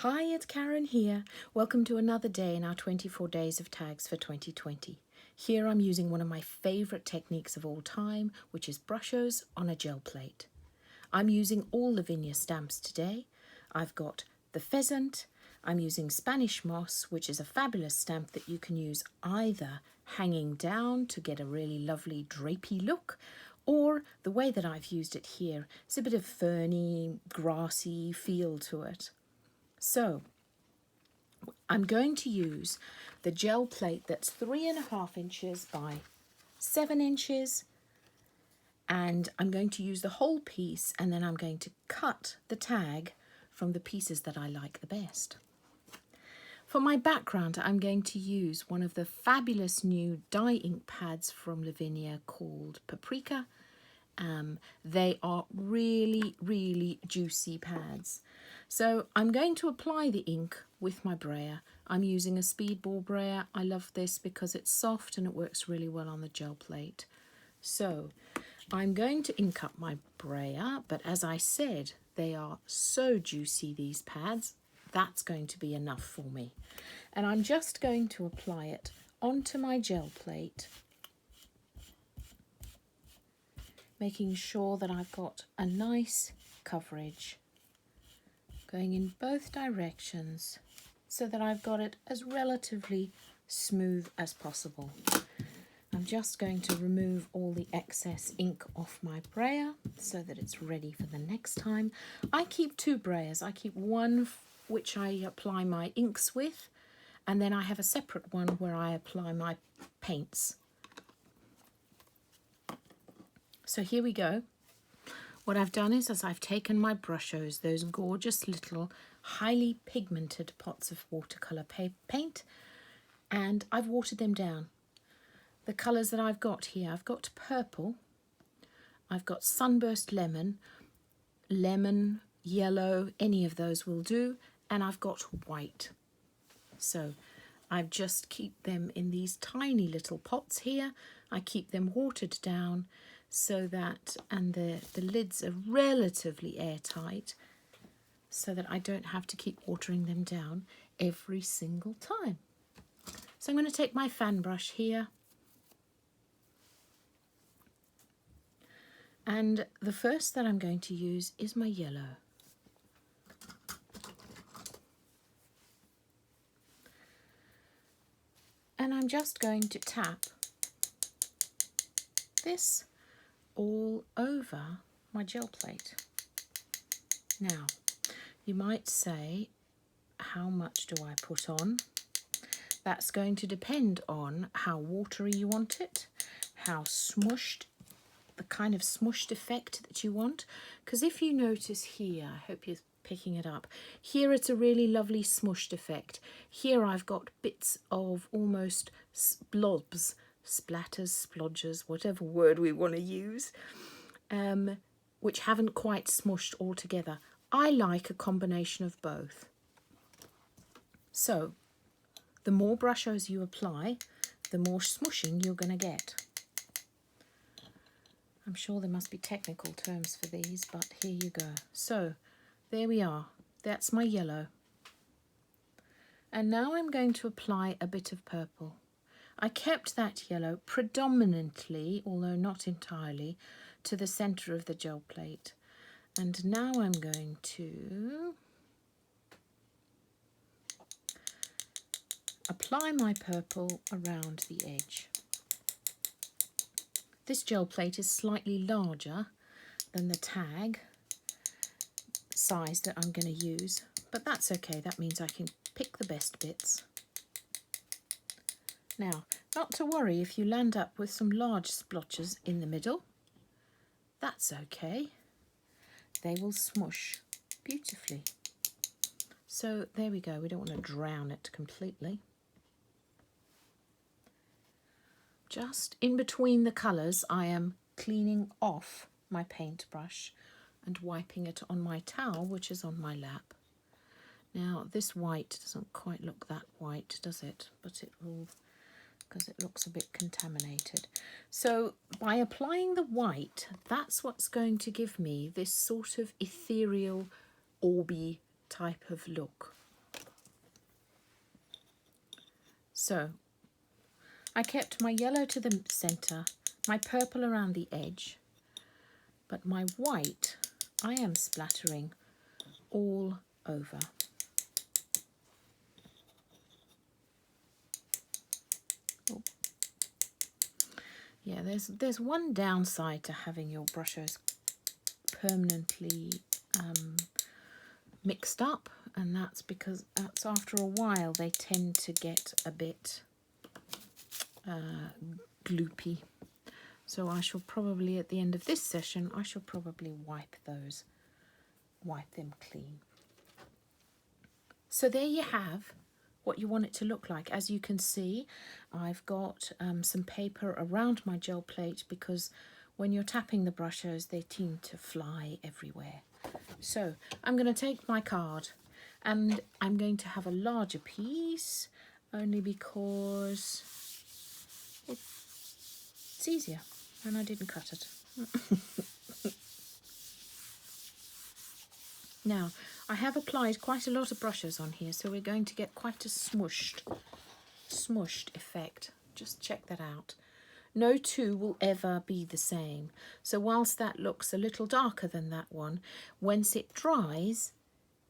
Hi, it's Karen here. Welcome to another day in our 24 days of tags for 2020. Here I'm using one of my favourite techniques of all time, which is Brushos on a gel plate. I'm using all Lavinia stamps today. I've got the Pheasant. I'm using Spanish Moss, which is a fabulous stamp that you can use either hanging down to get a really lovely drapey look, or the way that I've used it here is a bit of ferny, grassy feel to it. So I'm going to use the gel plate that's 3.5 inches by 7 inches, and I'm going to use the whole piece, and then I'm going to cut the tag from the pieces that I like the best. For my background, I'm going to use one of the fabulous new dye ink pads from Lavinia called Paprika. They are really juicy pads. So I'm going to apply the ink with my brayer. I'm using a speedball brayer. I love this because it's soft and it works really well on the gel plate. So I'm going to ink up my brayer, but as I said, they are so juicy, these pads. That's going to be enough for me. And I'm just going to apply it onto my gel plate, making sure that I've got a nice coverage going in both directions so that I've got it as relatively smooth as possible. I'm just going to remove all the excess ink off my brayer so that it's ready for the next time. I keep two brayers. I keep one which I apply my inks with, and then I have a separate one where I apply my paints. So here we go. What I've done is I've taken my Brushos, those gorgeous little highly pigmented pots of watercolour paint, and I've watered them down. The colours that I've got here, I've got purple, I've got sunburst lemon, yellow, any of those will do, and I've got white. So I just keep them in these tiny little pots here. I keep them watered down so that, and the lids are relatively airtight so that I don't have to keep watering them down every single time. So I'm going to take my fan brush here, and the first that I'm going to use is my yellow. And I'm just going to tap this all over my gel plate. Now, you might say, how much do I put on? That's going to depend on how watery you want it, how smushed, the kind of smushed effect that you want. Because if you notice here, I hope you're picking it up, here it's a really lovely smushed effect. Here I've got bits of almost blobs, splatters, splodges, whatever word we want to use, which haven't quite smushed all together. I like a combination of both. So the more Brushos you apply, the more smushing you're going to get. I'm sure there must be technical terms for these, but here you go. So there we are. That's my yellow. And now I'm going to apply a bit of purple. I kept that yellow predominantly, although not entirely, to the centre of the gel plate. And now I'm going to apply my purple around the edge. This gel plate is slightly larger than the tag size that I'm going to use, but that's okay. That means I can pick the best bits. Now, not to worry if you land up with some large splotches in the middle. That's okay. They will smush beautifully. So there we go. We don't want to drown it completely. Just in between the colours, I am cleaning off my paintbrush and wiping it on my towel, which is on my lap. Now, this white doesn't quite look that white, does it? But it will, because it looks a bit contaminated. So by applying the white, that's what's going to give me this sort of ethereal, orby type of look. So I kept my yellow to the centre, my purple around the edge, but my white I am splattering all over. Oh. Yeah, there's one downside to having your brushes permanently mixed up, and that's because after a while they tend to get a bit gloopy. So I shall probably, at the end of this session, I shall probably wipe them clean. So there you have what you want it to look like. As you can see, I've got some paper around my gel plate because when you're tapping the brushes, they tend to fly everywhere. So I'm going to take my card and I'm going to have a larger piece only because it's easier and I didn't cut it. Now, I have applied quite a lot of brushes on here, so we're going to get quite a smushed effect. Just check that out. No two will ever be the same. So whilst that looks a little darker than that one, once it dries,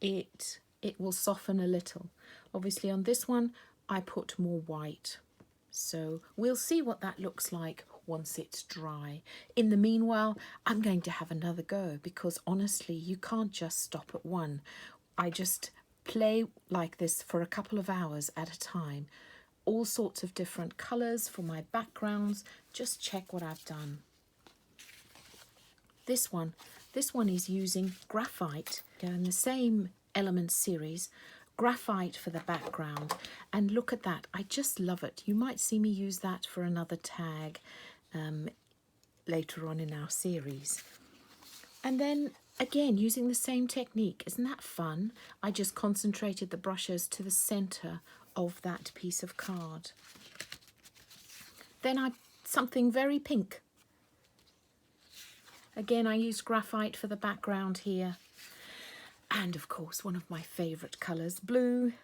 it will soften a little. Obviously on this one, I put more white. So we'll see what that looks like once it's dry. In the meanwhile, I'm going to have another go because honestly, you can't just stop at one. I just play like this for a couple of hours at a time. All sorts of different colours for my backgrounds. Just check what I've done. This one is using graphite in the same element series. Graphite for the background, and look at that, I just love it. You might see me use that for another tag later on in our series. And then again, using the same technique, isn't that fun? I just concentrated the brushes to the center of that piece of card. Then something very pink. Again, I used graphite for the background here. And of course, one of my favourite colours, blue.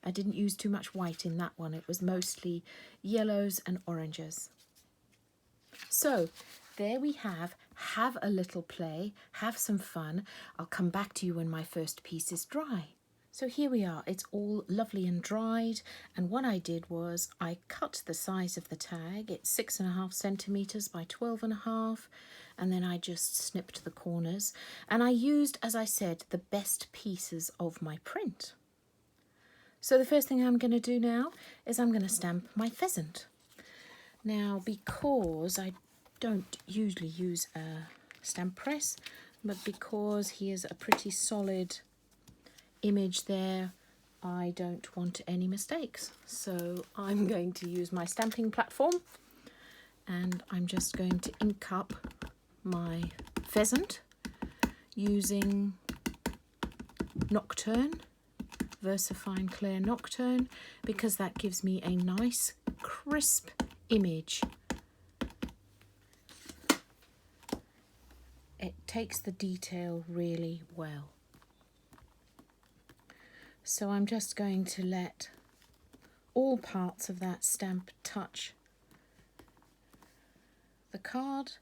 I didn't use too much white in that one. It was mostly yellows and oranges. So there we have a little play, have some fun. I'll come back to you when my first piece is dry. So here we are, it's all lovely and dried. And what I did was I cut the size of the tag. It's 6.5 centimetres by 12.5. And then I just snipped the corners. And I used, as I said, the best pieces of my print. So the first thing I'm going to do now is I'm going to stamp my pheasant. Now, because I don't usually use a stamp press, but because he is a pretty solid image there, I don't want any mistakes. So I'm going to use my stamping platform and I'm just going to ink up my pheasant using Nocturne, VersaFine Clear Nocturne, because that gives me a nice crisp image. It takes the detail really well. So I'm just going to let all parts of that stamp touch the card,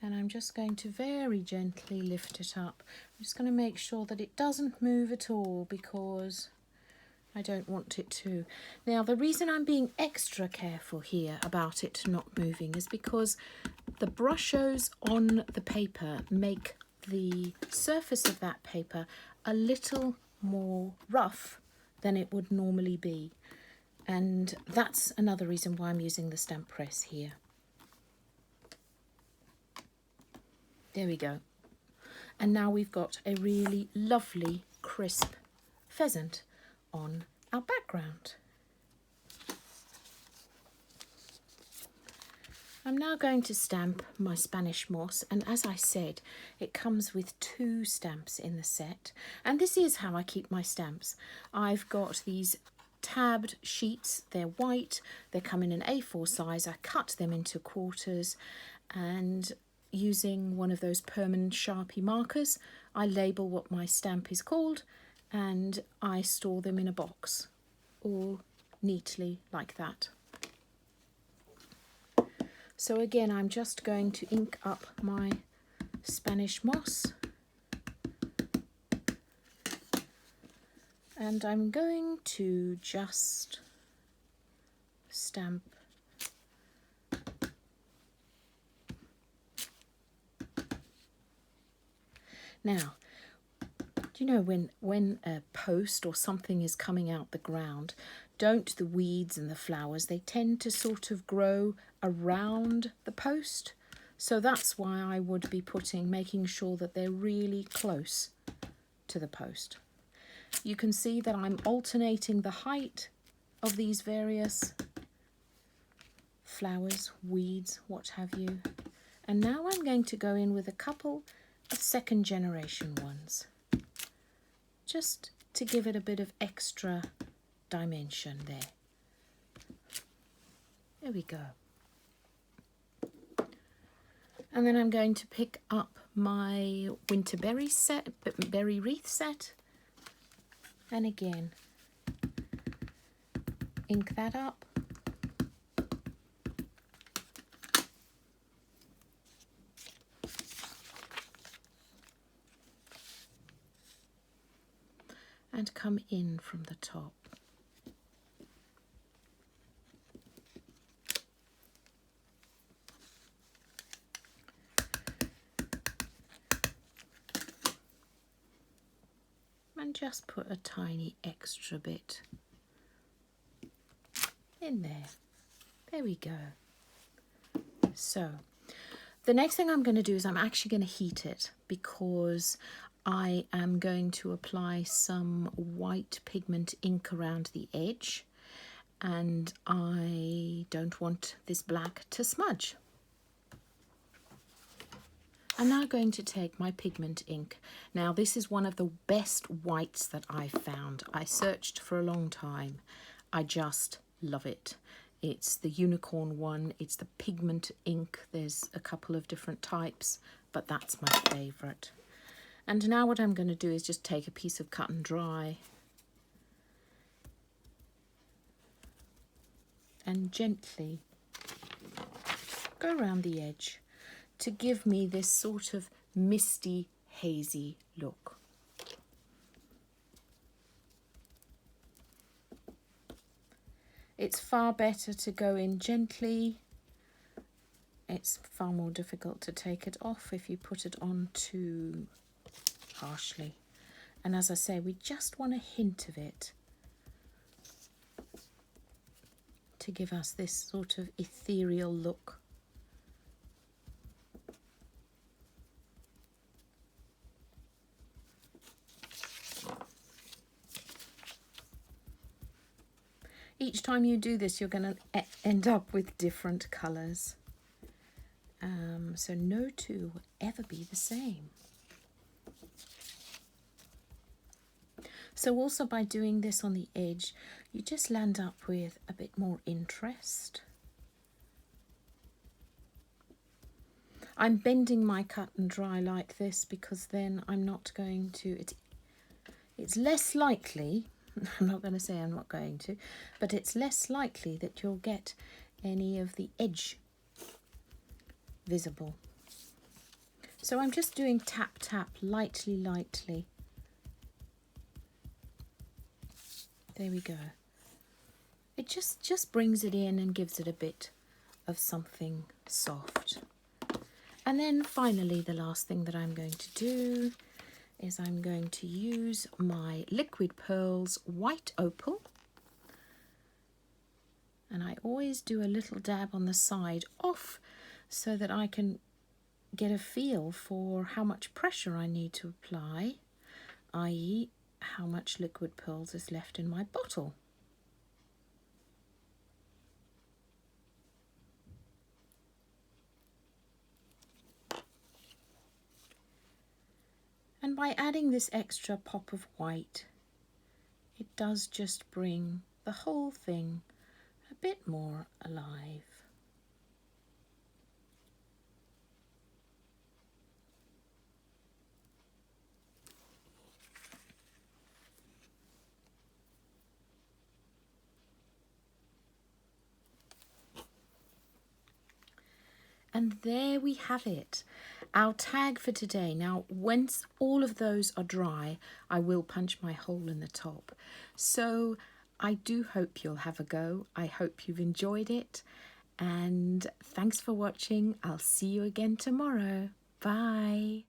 and I'm just going to very gently lift it up. I'm just going to make sure that it doesn't move at all because I don't want it to. Now, the reason I'm being extra careful here about it not moving is because the Brushos on the paper make the surface of that paper a little more rough than it would normally be. And that's another reason why I'm using the stamp press here. There we go. And now we've got a really lovely crisp pheasant on our background. I'm now going to stamp my Spanish moss, and as I said, it comes with 2 stamps in the set, and this is how I keep my stamps. I've got these tabbed sheets, they're white, they come in an A4 size. I cut them into quarters, and using one of those permanent Sharpie markers, I label what my stamp is called and I store them in a box. all neatly like that. So again, I'm just going to ink up my Spanish moss, and I'm going to just stamp now. Do you know when a post or something is coming out the ground, don't the weeds and the flowers, they tend to sort of grow around the post? So that's why I would be making sure that they're really close to the post. You can see that I'm alternating the height of these various flowers, weeds, what have you. And now I'm going to go in with a couple of second generation ones, just to give it a bit of extra dimension there. There we go. And then I'm going to pick up my winter berry wreath set, and again ink that up. And come in from the top. And just put a tiny extra bit in there. There we go. So the next thing I'm going to do is I'm actually going to heat it, because I am going to apply some white pigment ink around the edge, and I don't want this black to smudge. I'm now going to take my pigment ink. Now this is one of the best whites that I've found. I searched for a long time. I just love it. It's the unicorn one. It's the pigment ink. There's a couple of different types, but that's my favourite. And now what I'm going to do is just take a piece of cut and dry and gently go around the edge to give me this sort of misty, hazy look. It's far better to go in gently. It's far more difficult to take it off if you put it on too harshly. And as I say, we just want a hint of it to give us this sort of ethereal look. Each time you do this, you're going to end up with different colours. So no two will ever be the same. So also by doing this on the edge, you just land up with a bit more interest. I'm bending my cut and dry like this because then I'm not going to, it's less likely, I'm not going to say I'm not going to, but it's less likely that you'll get any of the edge visible. So I'm just doing tap tap, lightly, lightly. There we go. It just brings it in and gives it a bit of something soft. And then finally, the last thing that I'm going to do is I'm going to use my Liquid Pearls White Opal. And I always do a little dab on the side off so that I can get a feel for how much pressure I need to apply, i.e. how much liquid pearls is left in my bottle. And by adding this extra pop of white, it does just bring the whole thing a bit more alive. And there we have it, our tag for today. Now, once all of those are dry, I will punch my hole in the top. So I do hope you'll have a go. I hope you've enjoyed it. And thanks for watching. I'll see you again tomorrow. Bye.